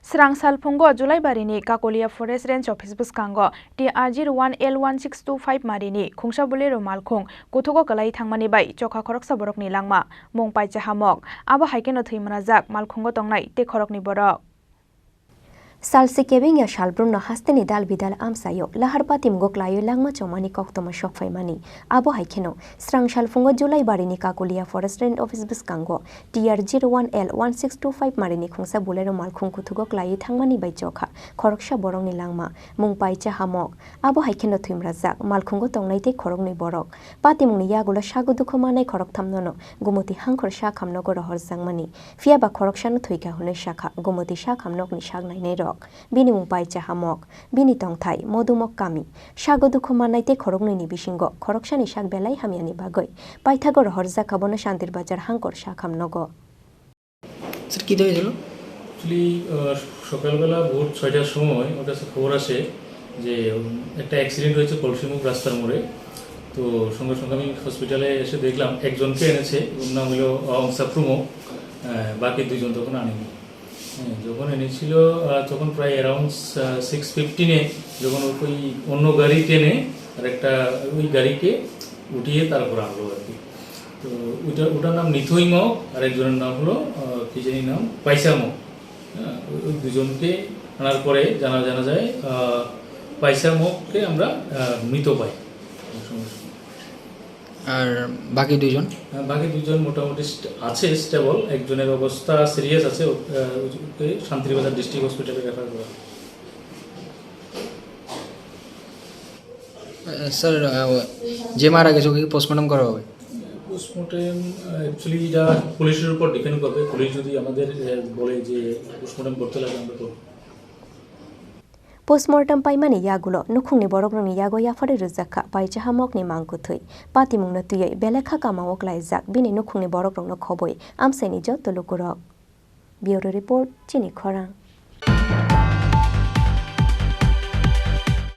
Srang Salphongo Julaibarini Kakulia Forest Range Office Bwwskango TR01L1625 Marini Khungsa Bolero Malkhung Kuthugo Kalai Thangmani bai Choka Khoroksa Borokni Langma Mongpai Chahamok Abo Haikeno Thuimanajak Malkhungo Tongnai te Khorokni Borok Salsi kebing ya shalbrum no hasteni dal bidal amsayo lahar patim goklayo langma chomani koktoma shokfaimani abo haikeno srang shalfungo Julaibarini Kakulia Forest Range Office Bwwskango TR01L1625 marini khungsa bolero malkhung kuthugo klayi thangmani bai Choka Khoroksa Borokni Langma mungpai chahamok abo haikeno thuimrajak malkhungo tongnai te khorokni borok patimungni yagulo sagudukho manai khorok thamnono gumoti hangkhor sha khamnogo rohor jangmani fiaba khoroksa no thuika hunai shakha gumoti sha khamnokni sagnai nei rok bini mungpai chahamok bini tongthai modumok kami sagodukho manai te khorokni ni bisingo khoroksani sak belai hamiani bagoi paithago rohor jakabono shantir bazar hangkor sha khamnogo sir কি হয়েছিল actually সকালবেলা ভোর ৬টার সময় ওর কাছে খবর আসে যে একটা অ্যাক্সিডেন্ট হয়েছে কলসিমুখ রাস্তার মোড়ে তো সঙ্গে সঙ্গে আমি হসপিটালে এসে দেখলাম একজনকে এনেছে ওর নাম হলো অংসাপ্রুমো বাকি দুজন তখন আনেনি যখন এনেছিল তখন প্রায় অ্যারাউন্ড 6:15-এ যখন ওই অন্য গাড়ি টেনে আর একটা ওই গাড়িকে উঠিয়ে তারপর আনলো আর কি তো ওটার নাম নিথইম আর একজনের নাম হলো কি জানি নাম পাইসাম ওই দুজনকে আনার পরে জানা যায় পাইসামকে আমরা মৃত পাই আর বাকি দুজন মোটামুটি আছে স্টেবল একজনের অবস্থা সিরিয়াস আছে ওকে শান্তিবাজার ডিস্ট্রিক্ট হসপিটালে রেফার করা স্যার যে মারা গেছে ওকে পোস্টমর্টম করা হবে পোস্টমর্টম অ্যাকচুয়ালি এটা পুলিশের উপর ডিপেন্ড করবে পুলিশ যদি আমাদের বলে যে পোস্টমর্টম করতে লাগে আমরা করব Postmortem paimani yagulo nukhungni borokni yago yafare rujaka paicha hamokni mangkuthui patimungna tuyai belekha kamawok laijak bini nukhungni borokrokno khoboi amsaini jotto lukurok Bureau Report Chini Khorang